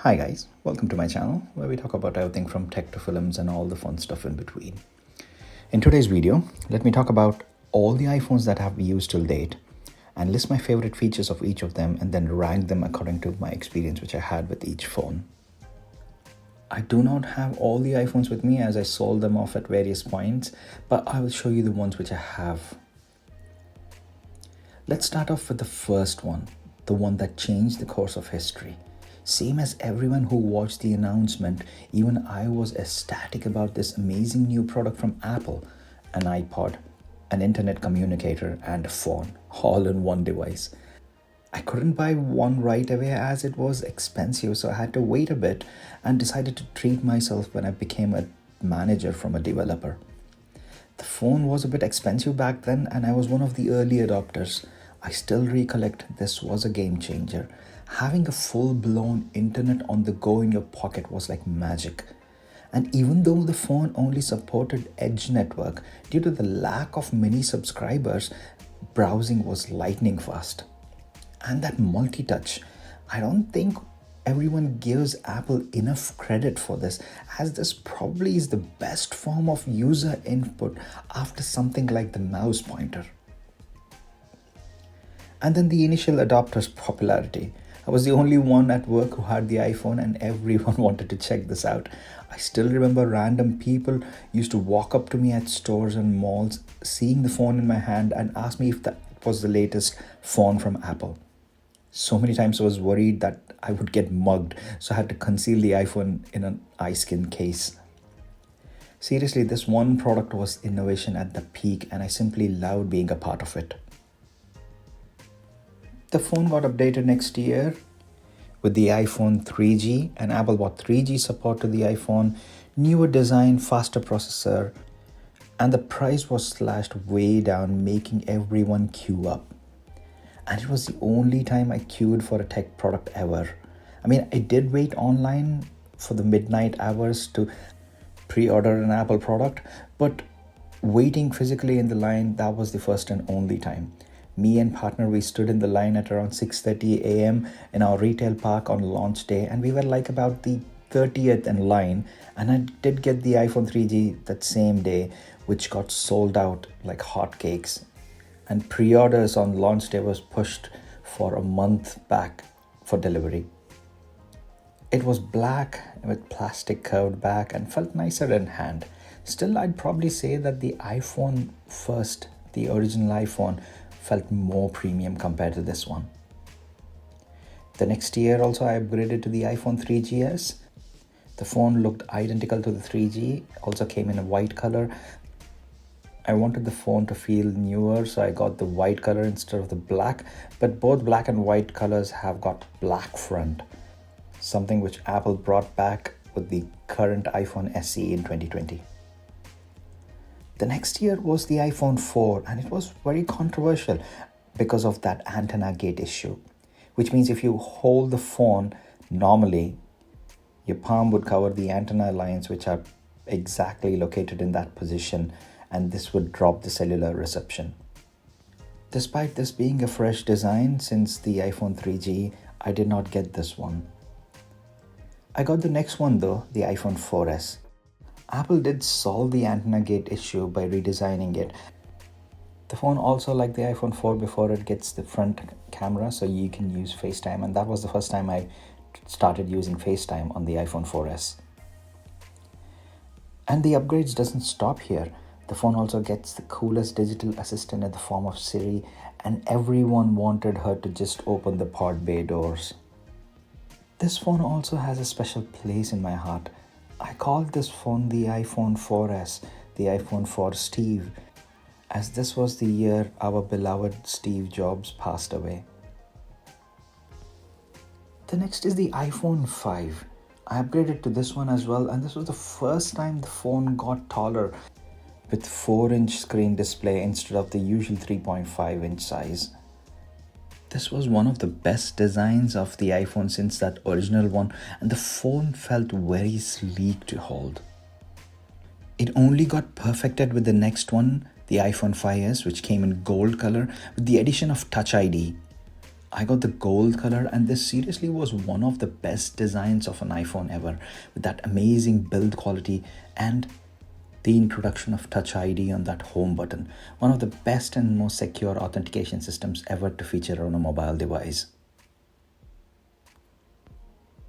Hi guys, welcome to my channel where we talk about everything from tech to films and all the fun stuff in between. In today's video, let me talk about all the iPhones that I've used till date and list my favorite features of each of them and then rank them according to my experience which I had with each phone. I do not have all the iPhones with me as I sold them off at various points, but I will show you the ones which I have. Let's start off with the first one, the one that changed the course of history. Same as everyone who watched the announcement, even I was ecstatic about this amazing new product from Apple, an iPod, an internet communicator, and a phone, all in one device. I couldn't buy one right away as it was expensive, so I had to wait a bit and decided to treat myself when I became a manager from a developer. The phone was a bit expensive back then and I was one of the early adopters. I still recollect this was a game changer. Having a full-blown internet on the go in your pocket was like magic. And even though the phone only supported Edge network, due to the lack of many subscribers, browsing was lightning fast. And that multi-touch, I don't think everyone gives Apple enough credit for this, as this probably is the best form of user input after something like the mouse pointer. And then the initial adopters' popularity. I was the only one at work who had the iPhone and everyone wanted to check this out. I still remember random people used to walk up to me at stores and malls, seeing the phone in my hand and ask me if that was the latest phone from Apple. So many times I was worried that I would get mugged, so I had to conceal the iPhone in an iSkin case. Seriously, this one product was innovation at the peak and I simply loved being a part of it. The phone got updated next year with the iPhone 3G, and Apple brought 3G support to the iPhone, newer design, faster processor, and the price was slashed way down, making everyone queue up. And it was the only time I queued for a tech product ever. I mean, I did wait online for the midnight hours to pre-order an Apple product, but waiting physically in the line, that was the first and only time. Me and partner, we stood in the line at around 6:30 a.m. in our retail park on launch day, and we were like about the 30th in line, and I did get the iPhone 3G that same day, which got sold out like hotcakes. And pre-orders on launch day was pushed for a month back for delivery. It was black with plastic curved back and felt nicer in hand. Still, I'd probably say that the iPhone first, the original iPhone, felt more premium compared to this one. The next year also I upgraded to the iPhone 3GS. The phone looked identical to the 3G, also came in a white color. I wanted the phone to feel newer, so I got the white color instead of the black, but both black and white colors have got black front, something which Apple brought back with the current iPhone SE in 2020. The next year was the iPhone 4, and it was very controversial because of that antenna gate issue, which means if you hold the phone normally, your palm would cover the antenna lines which are exactly located in that position, and this would drop the cellular reception. Despite this being a fresh design since the iPhone 3G, I did not get this one. I got the next one though, the iPhone 4S. Apple did solve the antenna gate issue by redesigning it. The phone also, like the iPhone 4 before, it gets the front camera so you can use FaceTime, and that was the first time I started using FaceTime on the iPhone 4S. And the upgrades doesn't stop here. The phone also gets the coolest digital assistant in the form of Siri, and everyone wanted her to just open the pod bay doors. This phone also has a special place in my heart. I called this phone the iPhone 4S, the iPhone 4 Steve, as this was the year our beloved Steve Jobs passed away. The next is the iPhone 5. I upgraded to this one as well, and this was the first time the phone got taller with 4-inch screen display instead of the usual 3.5-inch size. This was one of the best designs of the iPhone since that original one, and the phone felt very sleek to hold. It only got perfected with the next one, the iPhone 5S, which came in gold color with the addition of Touch ID. I got the gold color, and this seriously was one of the best designs of an iPhone ever, with that amazing build quality and the introduction of Touch ID on that home button, one of the best and most secure authentication systems ever to feature on a mobile device.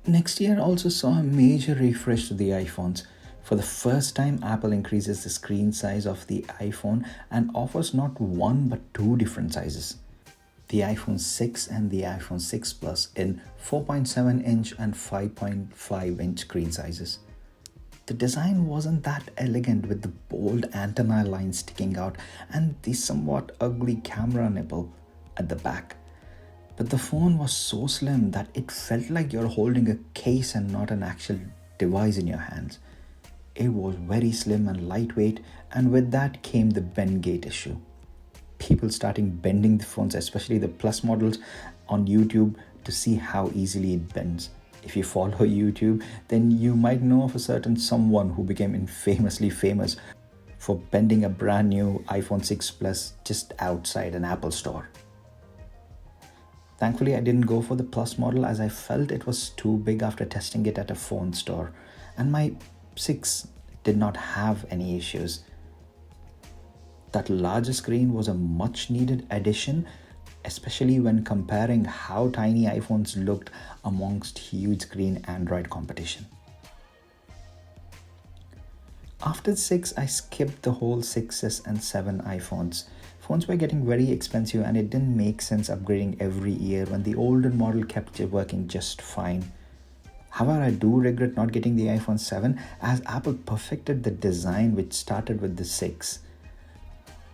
Next year also saw a major refresh to the iPhones. For the first time, Apple increases the screen size of the iPhone and offers not one but two different sizes. The iPhone 6 and the iPhone 6 Plus in 4.7-inch and 5.5-inch screen sizes. The design wasn't that elegant, with the bold antenna line sticking out and the somewhat ugly camera nipple at the back. But the phone was so slim that it felt like you're holding a case and not an actual device in your hands. It was very slim and lightweight, and with that came the bend gate issue. People starting bending the phones, especially the Plus models, on YouTube to see how easily it bends. If you follow YouTube, then you might know of a certain someone who became infamously famous for bending a brand new iPhone 6 Plus just outside an Apple store. Thankfully, I didn't go for the Plus model as I felt it was too big after testing it at a phone store, and my 6 did not have any issues. That larger screen was a much needed addition, especially when comparing how tiny iPhones looked amongst huge screen Android competition. After the 6, I skipped the whole 6s and 7 iPhones. Phones were getting very expensive, and it didn't make sense upgrading every year when the older model kept working just fine. However, I do regret not getting the iPhone 7 as Apple perfected the design which started with the 6.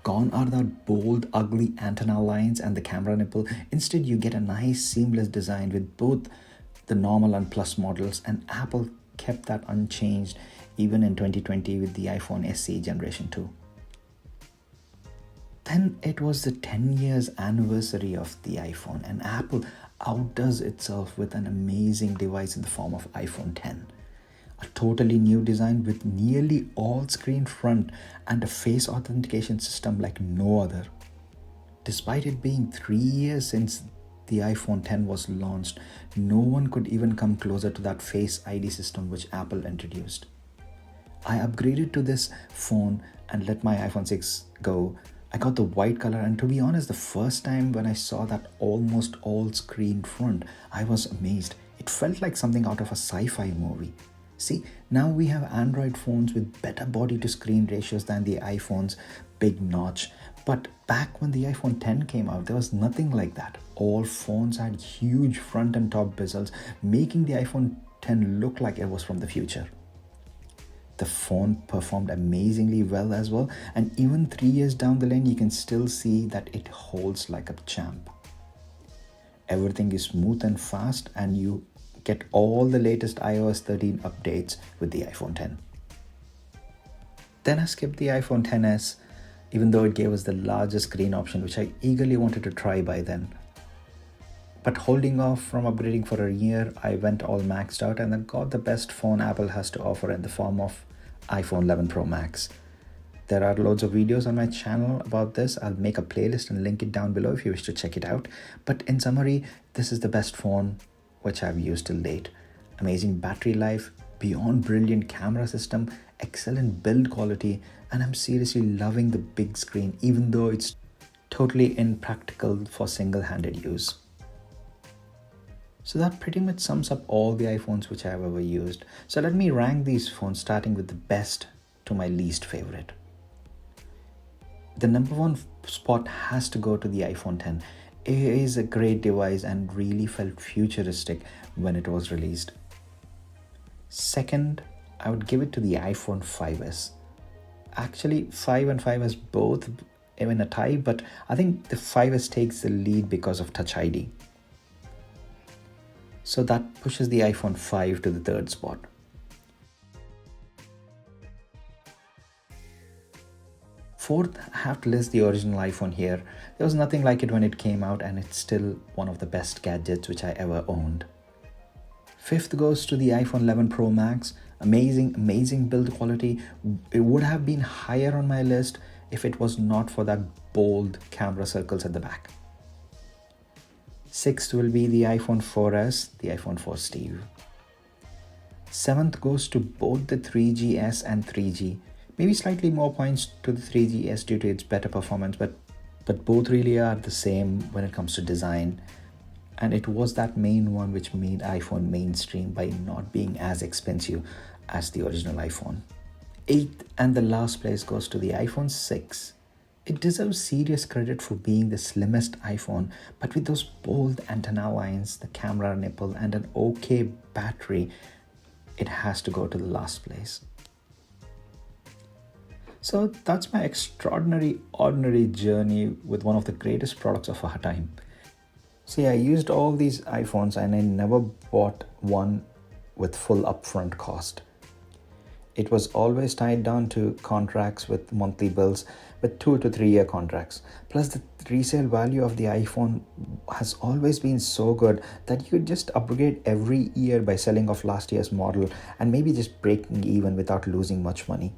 Gone are the bold, ugly antenna lines and the camera nipple. Instead, you get a nice, seamless design with both the normal and Plus models, and Apple kept that unchanged even in 2020 with the iPhone SE Generation 2. Then it was the 10 years anniversary of the iPhone, and Apple outdoes itself with an amazing device in the form of iPhone 10. A totally new design with nearly all screen front and a face authentication system like no other. Despite it being 3 years since the iPhone 10 was launched, no one could even come closer to that Face ID system which Apple introduced. I upgraded to this phone and let my iPhone 6 go. I got the white color, and to be honest, the first time when I saw that almost all screen front, I was amazed. It felt like something out of a sci-fi movie. See, now we have Android phones with better body to screen ratios than the iPhone's big notch. But back when the iPhone 10 came out, there was nothing like that. All phones had huge front and top bezels, making the iPhone 10 look like it was from the future. The phone performed amazingly well as well, and even 3 years down the lane, you can still see that it holds like a champ. Everything is smooth and fast, and you get all the latest iOS 13 updates with the iPhone 10. Then I skipped the iPhone XS, even though it gave us the larger screen option, which I eagerly wanted to try by then. But holding off from upgrading for a year, I went all maxed out and then got the best phone Apple has to offer in the form of iPhone 11 Pro Max. There are loads of videos on my channel about this. I'll make a playlist and link it down below if you wish to check it out. But in summary, this is the best phone which I've used till date. Amazing battery life, beyond brilliant camera system, excellent build quality, and I'm seriously loving the big screen even though it's totally impractical for single-handed use. So that pretty much sums up all the iPhones which I've ever used. So let me rank these phones starting with the best to my least favorite. The number one spot has to go to the iPhone 10. It is a great device and really felt futuristic when it was released. Second, I would give it to the iPhone 5s. Actually, 5 and 5s both in a tie, but I think the 5s takes the lead because of Touch ID. So that pushes the iPhone 5 to the third spot. Fourth, I have to list the original iPhone here. There was nothing like it when it came out, and it's still one of the best gadgets which I ever owned. Fifth goes to the iPhone 11 Pro Max. Amazing build quality. It would have been higher on my list if it was not for that bold camera circles at the back. Sixth will be the iPhone 4S, the iPhone 4 Steve. Seventh goes to both the 3GS and 3G. Maybe slightly more points to the 3GS due to its better performance, but both really are the same when it comes to design. And it was that main one which made iPhone mainstream by not being as expensive as the original iPhone. Eighth and the last place goes to the iPhone 6. It deserves serious credit for being the slimmest iPhone, but with those bold antenna lines, the camera nipple, and an okay battery, it has to go to the last place. So that's my extraordinary, ordinary journey with one of the greatest products of our time. See, I used all these iPhones and I never bought one with full upfront cost. It was always tied down to contracts with monthly bills with 2 to 3 year contracts. Plus, the resale value of the iPhone has always been so good that you could just upgrade every year by selling off last year's model and maybe just breaking even without losing much money.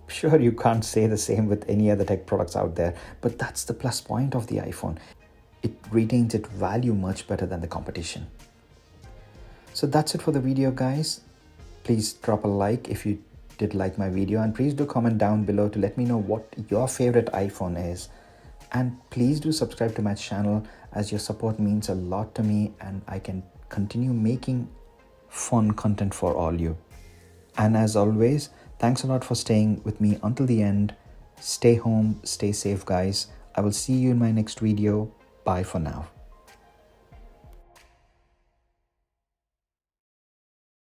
Sure, you can't say the same with any other tech products out there, but that's the plus point of the iPhone. It retains its value much better than the competition. So that's it for the video, guys. Please drop a like if you did like my video, and please do comment down below to let me know what your favorite iPhone is. And please do subscribe to my channel, as your support means a lot to me and I can continue making fun content for all you. And as always, thanks a lot for staying with me until the end. Stay home, stay safe, guys. I will see you in my next video. Bye for now.